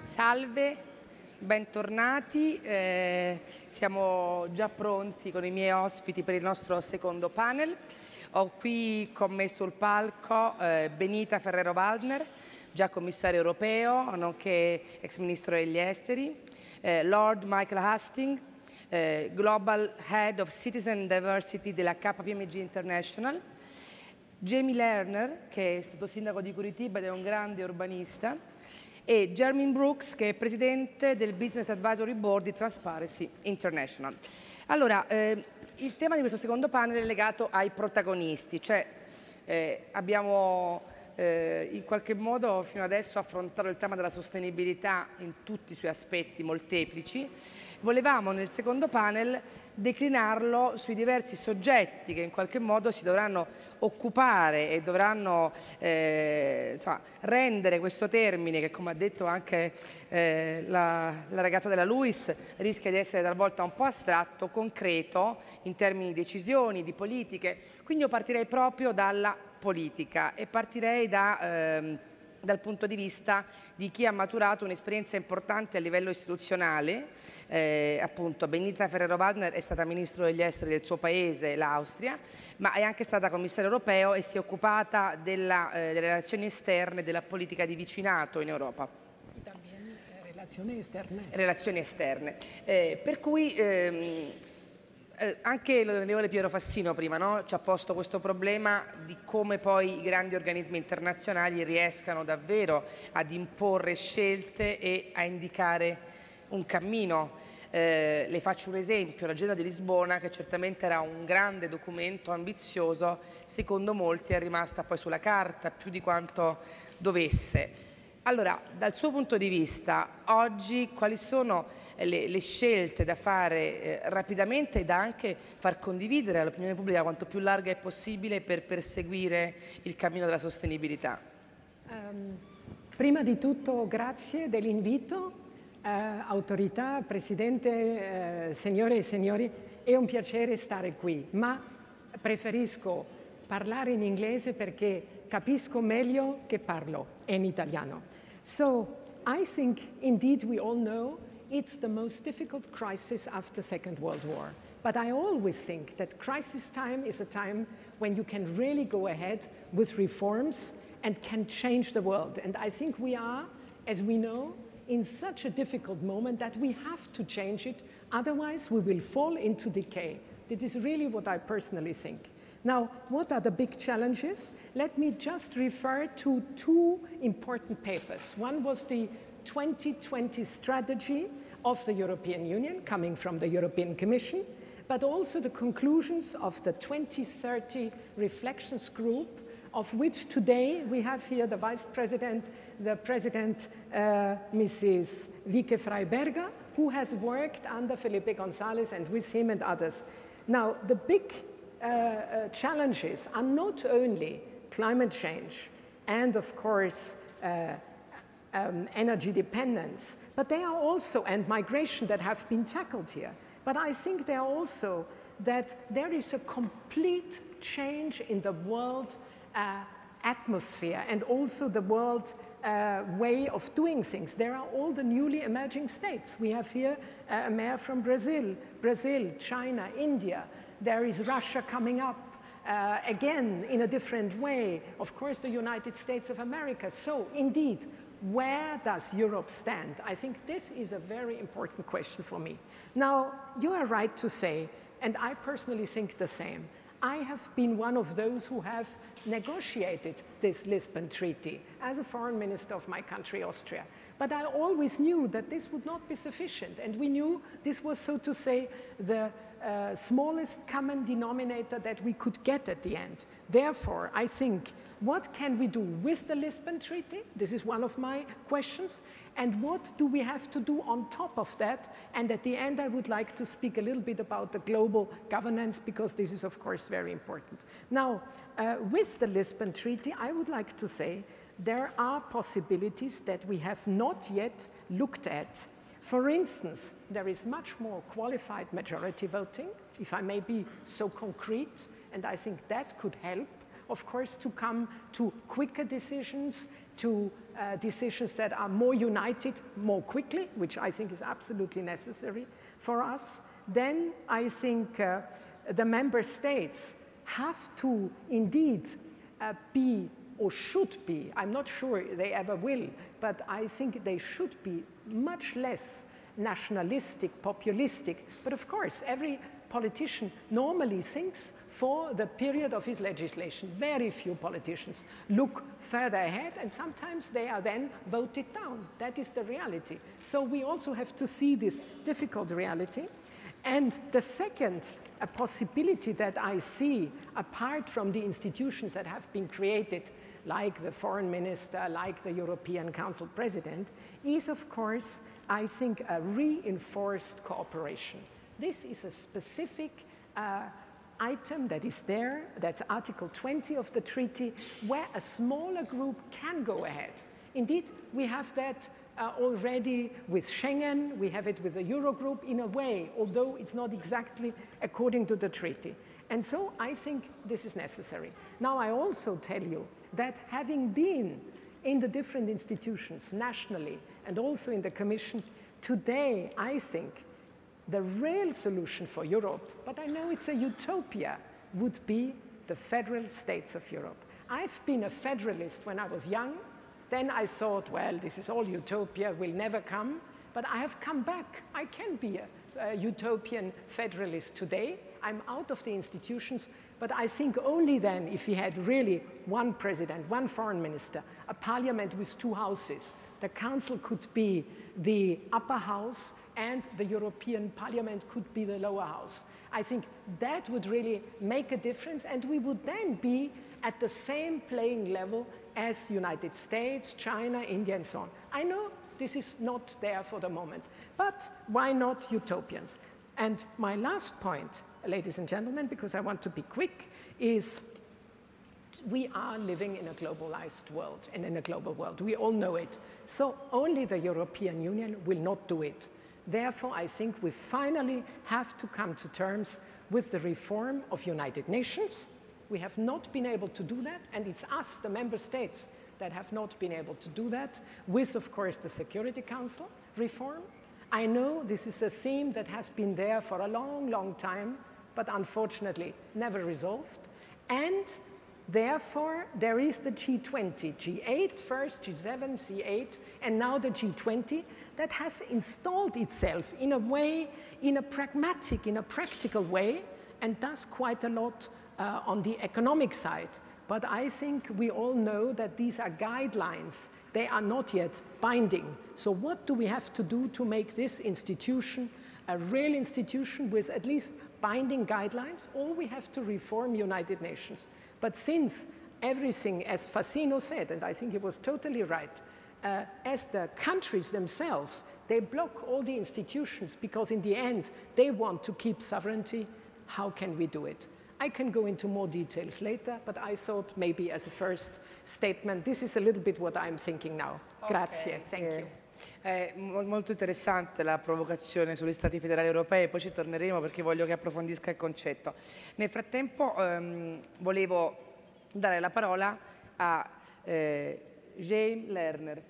Salve, bentornati, siamo già pronti con i miei ospiti per il nostro secondo panel. Ho qui con me sul palco Benita Ferrero Waldner, già Commissario Europeo, nonché ex Ministro degli Esteri, Lord Michael Hastings, Global Head of Citizen Diversity della KPMG International, Jamie Lerner, che è stato sindaco di Curitiba ed è un grande urbanista, e Jeremy Brooks, che è presidente del Business Advisory Board di Transparency International. Allora, il tema di questo secondo panel è legato ai protagonisti, cioè abbiamo in qualche modo fino adesso affrontato il tema della sostenibilità in tutti i suoi aspetti molteplici. Volevamo nel secondo panel declinarlo sui diversi soggetti che in qualche modo si dovranno occupare e dovranno rendere questo termine, che come ha detto anche la ragazza della LUIS, rischia di essere talvolta un po' astratto, concreto in termini di decisioni, di politiche. Quindi io partirei proprio dalla politica e partirei dal punto di vista di chi ha maturato un'esperienza importante a livello istituzionale. Appunto Benita Ferrero Waldner è stata Ministro degli Esteri del suo paese, l'Austria, ma è anche stata Commissario Europeo e si è occupata delle relazioni esterne, della politica di vicinato in Europa. También relazioni esterne. Relazioni esterne. Per cui anche l'onorevole Piero Fassino prima, no? Ci ha posto questo problema di come poi i grandi organismi internazionali riescano davvero ad imporre scelte e a indicare un cammino. Le faccio un esempio, l'agenda di Lisbona, che certamente era un grande documento ambizioso, secondo molti è rimasta poi sulla carta più di quanto dovesse. Allora, dal suo punto di vista, oggi quali sono le scelte da fare rapidamente e da anche far condividere all'opinione pubblica quanto più larga è possibile per perseguire il cammino della sostenibilità? Prima di tutto grazie dell'invito, autorità, Presidente, signore e signori, è un piacere stare qui, ma preferisco parlare in inglese perché capisco meglio che parlo in italiano. So, I think indeed we all know it's the most difficult crisis after the Second World War. But I always think that crisis time is a time when you can really go ahead with reforms and can change the world. And I think we are, as we know, in such a difficult moment that we have to change it, otherwise we will fall into decay. That is really what I personally think. Now, what are the big challenges? Let me just refer to two important papers. One was the 2020 strategy of the European Union, coming from the European Commission, but also the conclusions of the 2030 Reflections Group, of which today we have here the Vice President, the President, Mrs. Wieke Freiberger, who has worked under Felipe González and with him and others. Now, the big challenges are not only climate change and, of course, energy dependence, but they are also, and migration that have been tackled here. But I think they are also that there is a complete change in the world atmosphere and also the world way of doing things. There are all the newly emerging states. We have here a mayor from Brazil, China, India. There is Russia coming up again in a different way. Of course, the United States of America. So, indeed, where does Europe stand? I think this is a very important question for me. Now, you are right to say, and I personally think the same, I have been one of those who have negotiated this Lisbon Treaty as a foreign minister of my country, Austria. But I always knew that this would not be sufficient, and we knew this was, so to say, the smallest common denominator that we could get at the end. Therefore, I think, what can we do with the Lisbon Treaty? This is one of my questions. And what do we have to do on top of that? And at the end, I would like to speak a little bit about the global governance, because this is, of course, very important. Now, with the Lisbon Treaty, I would like to say there are possibilities that we have not yet looked at. For instance, there is much more qualified majority voting, if I may be so concrete, and I think that could help of course, to come to quicker decisions, to decisions that are more united more quickly, which I think is absolutely necessary for us. Then I think the member states have to indeed be, or should be, I'm not sure they ever will, but I think they should be much less nationalistic, populistic. But of course, every politician normally thinks for the period of his legislation. Very few politicians look further ahead, and sometimes they are then voted down. That is the reality. So we also have to see this difficult reality. And the second possibility that I see, apart from the institutions that have been created, like the foreign minister, like the European Council president, is, of course, I think, a reinforced cooperation. This is a specific item that is there, that's Article 20 of the treaty, where a smaller group can go ahead. Indeed, we have that already with Schengen, we have it with the Eurogroup in a way, although it's not exactly according to the treaty. And so I think this is necessary. Now, I also tell you that having been in the different institutions nationally and also in the Commission, today I think the real solution for Europe, but I know it's a utopia, would be the federal states of Europe. I've been a federalist when I was young. Then I thought, well, this is all utopia, will never come. But I have come back. I can be a utopian federalist today. I'm out of the institutions, but I think only then, if we had really one president, one foreign minister, a parliament with two houses, the council could be the upper house and the European Parliament could be the lower house. I think that would really make a difference, and we would then be at the same playing level as United States, China, India, and so on. I know this is not there for the moment, but why not utopians? And my last point, ladies and gentlemen, because I want to be quick, is we are living in a globalized world and in a global world. We all know it. So only the European Union will not do it. Therefore, I think we finally have to come to terms with the reform of United Nations. We have not been able to do that, and it's us, the member states, that have not been able to do that, with, of course, the Security Council reform. I know this is a theme that has been there for a long, long time, but unfortunately never resolved. And therefore, there is the G20, G8 first, G7, C8, and now the G20 that has installed itself in a way, in a pragmatic, in a practical way, and does quite a lot on the economic side. But I think we all know that these are guidelines. They are not yet binding. So what do we have to do to make this institution a real institution with at least binding guidelines? Or we have to reform United Nations. But since everything, as Fassino said, and I think he was totally right, as the countries themselves, they block all the institutions because in the end, they want to keep sovereignty. How can we do it? I can go into more details later, but I thought maybe as a first statement, this is a little bit what I'm thinking now. Okay. Grazie, thank you. È molto interessante la provocazione sugli Stati federali europei, poi ci torneremo perché voglio che approfondisca il concetto. Nel frattempo volevo dare la parola a James Lerner,